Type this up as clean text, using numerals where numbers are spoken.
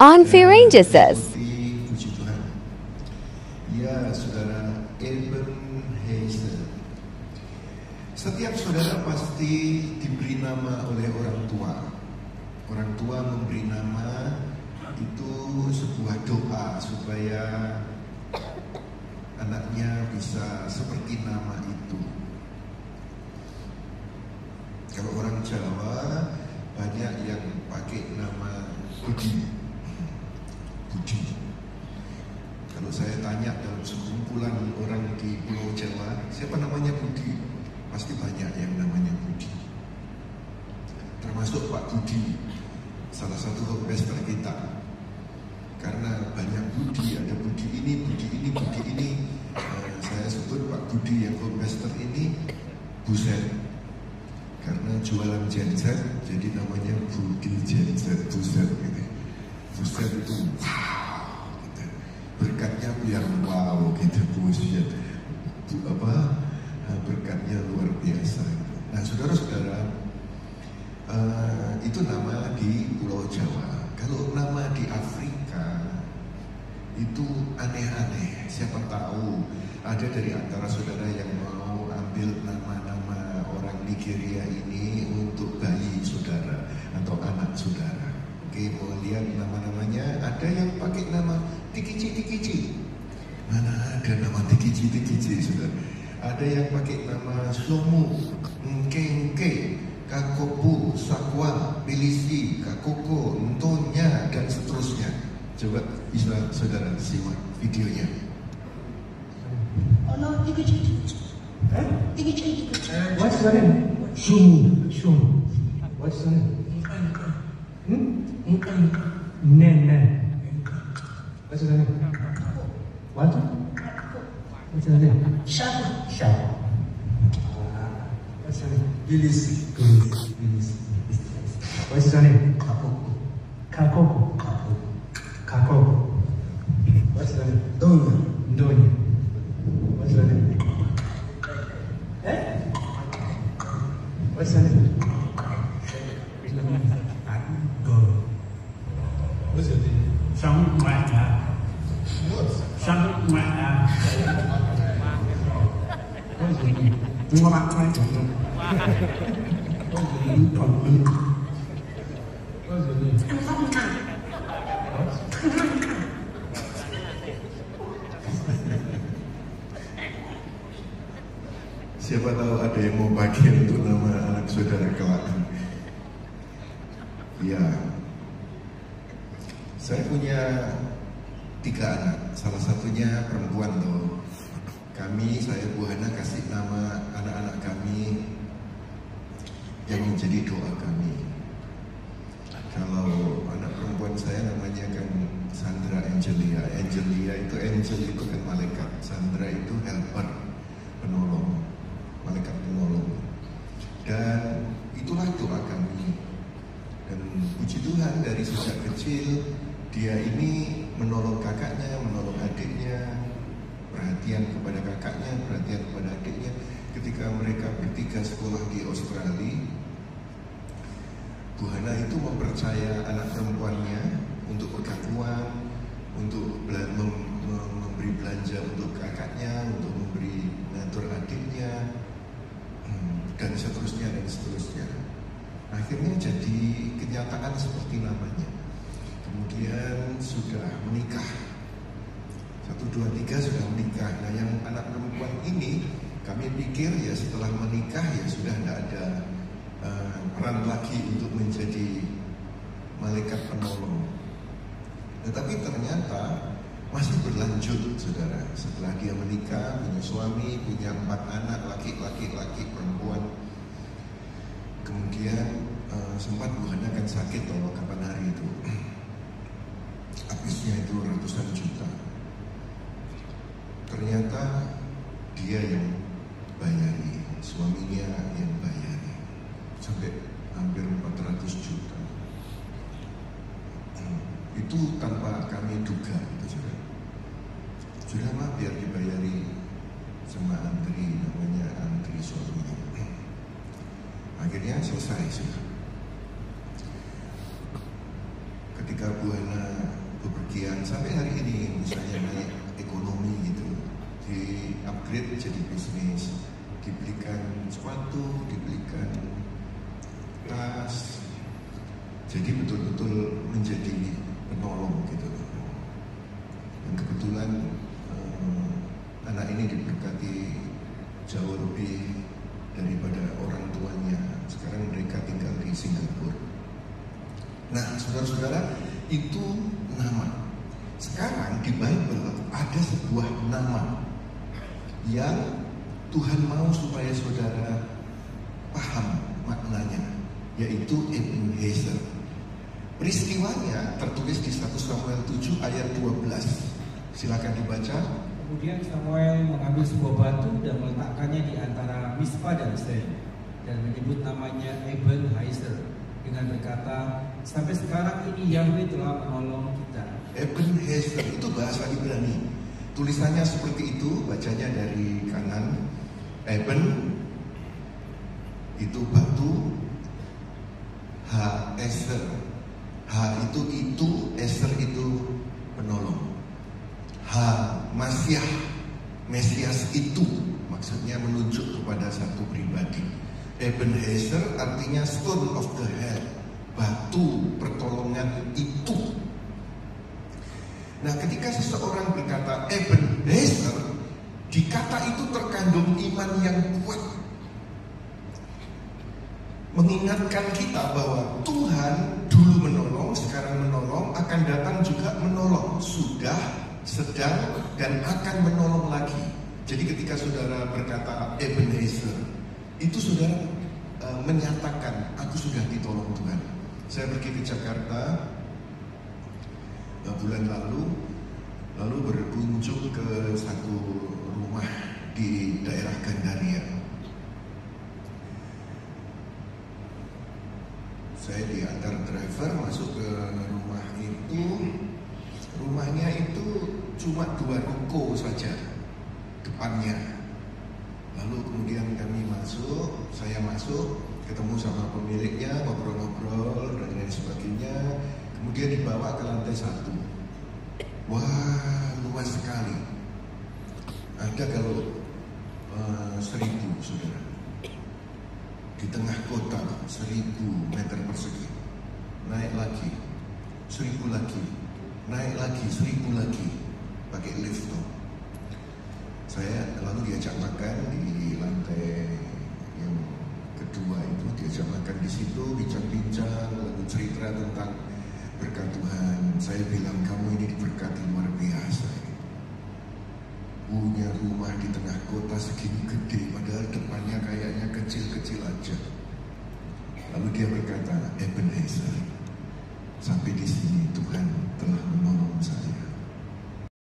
on Pharyngesis. Puji Tuhan. Ya, saudara Ebenezer. Setiap saudara pasti diberi nama oleh orang tua. Orang tua memberi nama itu sebuah doa supaya anaknya bisa seperti nama itu. Kalau orang Jawa banyak yang pakai nama Budi. Budi. Kalau saya tanya dalam sekumpulan orang di Pulau Jawa, siapa namanya Budi? Pasti banyak yang namanya Budi. Termasuk Pak Budi, salah satu komposer kita. Karena banyak Budi, ada Budi ini, Budi ini, Budi ini. Saya sebut Pak Budi yang komposer ini Buset. Karena jualan genset, jadi namanya Budi Genset, Buset gitu. Buset itu wow, gitu. Berkatnya biar wow gitu, Buset. Berkatnya luar biasa. Gitu. Nah, saudara-saudara, itu nama di Pulau Jawa. Kalau nama di Afrika itu aneh-aneh. Siapa tahu ada dari antara saudara yang mau ambil nama-nama orang Nigeria ini untuk bayi saudara atau anak saudara. Oke, mau lihat nama-namanya? Ada yang pakai nama Tikici. Mana ada nama Tikici, saudara? Ada yang pakai nama Slomu, Ngke, Kakopu, Sakwa, Bilisi, Kakoko, Ntonya, dan seterusnya. Coba bisa saudara simak videonya. Oh no, Tikici. What's your name? Shumu. What's your name? Nen. What's your name? What? What's your name? Shabu. What's your name? Bilisi. What's your name? Kakoko. What's your name? Donya. What's your name? What's your name? What's your name? Siapa tahu ada yang mau pakai untuk nama anak saudara kelak. Ya, saya punya 3 anak, salah satunya perempuan tuh. Saya Bu Hana kasih nama anak-anak kami yang menjadi doa kami. Kalau anak perempuan saya namanya kan Sandra Angelia. Angelia itu angel itu kan malaikat. Sandra itu helper, penolong, malaikat penolong. Dan itulah doa kami. Dan puji Tuhan dari sejak kecil dia ini menolong kakaknya, menolong adiknya, perhatian kepada kakaknya, perhatian kepada adiknya. Ketika mereka bertiga sekolah di Australia, Bu Hana itu mempercaya anak perempuannya untuk pegang uang, untuk memberi belanja untuk kakaknya, untuk memberi ngatur adiknya, dan seterusnya. Akhirnya jadi kenyataan seperti namanya. Kemudian sudah menikah. 1, 2, 3 sudah menikah. Nah, yang anak perempuan ini kami pikir ya setelah menikah ya sudah tidak ada peran lagi untuk menjadi malaikat penolong. Tetapi ternyata masih berlanjut, saudara. Setelah dia menikah, punya suami, punya 4 anak, laki-laki, perempuan. Kemudian sempat Bu Hana kan sakit kalau kapan hari itu. Habisnya itu ratusan juta. Ternyata dia yang bayari, suaminya yang bayari, sampai hampir 400 juta. Itu tanpa kami duga, gitu, saudara. Sudah mah biar dibayari sama Antri, namanya Antri suaminya. Akhirnya selesai, saudara. Ketika Bu Hana lain sampai hari ini, misalnya naik ekonomi gitu, di upgrade jadi bisnis, dibelikan sepatu, dibelikan tas, jadi betul-betul menjadi penolong gitu. Dan kebetulan anak ini diberkati jauh lebih daripada orang tuanya. Sekarang mereka tinggal di Singapura. Nah, saudara-saudara, itu nama. Sekarang di Bible ada sebuah nama yang Tuhan mau supaya saudara paham maknanya, yaitu Ebenezer. Peristiwanya tertulis di 1 Samuel 7 ayat 12. Silakan dibaca. Kemudian Samuel mengambil sebuah batu dan meletakkannya di antara Mispa dan Sen, dan menyebut namanya Ebenezer dengan berkata, sampai sekarang ini Yahweh telah menolong kita. Ebenezer itu bahasa Ibrani. Tulisannya seperti itu, bacanya dari kanan. Eben itu batu, Ezer. H itu, Ezer itu penolong. Mesias itu maksudnya menunjuk kepada satu pribadi. Ebenezer artinya stone of the head, batu pertolongan itu. Nah, ketika seseorang berkata Ebenezer, di kata itu terkandung iman yang kuat, mengingatkan kita bahwa Tuhan dulu menolong, sekarang menolong, akan datang juga menolong, sudah, sedang, dan akan menolong lagi. Jadi ketika saudara berkata Ebenezer, itu saudara menyatakan, aku sudah ditolong Tuhan. Saya pergi ke Jakarta bulan lalu berkunjung ke satu rumah di daerah Gandaria. Saya diantar driver masuk ke rumah itu. Rumahnya itu cuma 2 ruko saja depannya. Lalu kemudian kami masuk, saya masuk, ketemu sama pemiliknya, ngobrol-ngobrol dan lain sebagainya. Kemudian dibawa ke lantai 1. Wah, luas sekali. Ada kalau 1000 saudara. Di tengah kota 1000 meter persegi. Naik lagi 1000 lagi, naik lagi 1000 lagi, pakai lift tuh. Saya lalu diajak makan di lantai yang kedua itu, diajak makan di situ, bincang-bincang, lalu cerita tentang berkat Tuhan. Saya bilang, kamu ini diberkati luar biasa. Punya rumah di tengah kota segini gede, padahal depannya kayaknya kecil-kecil aja. Lalu dia berkata, Ebenezer,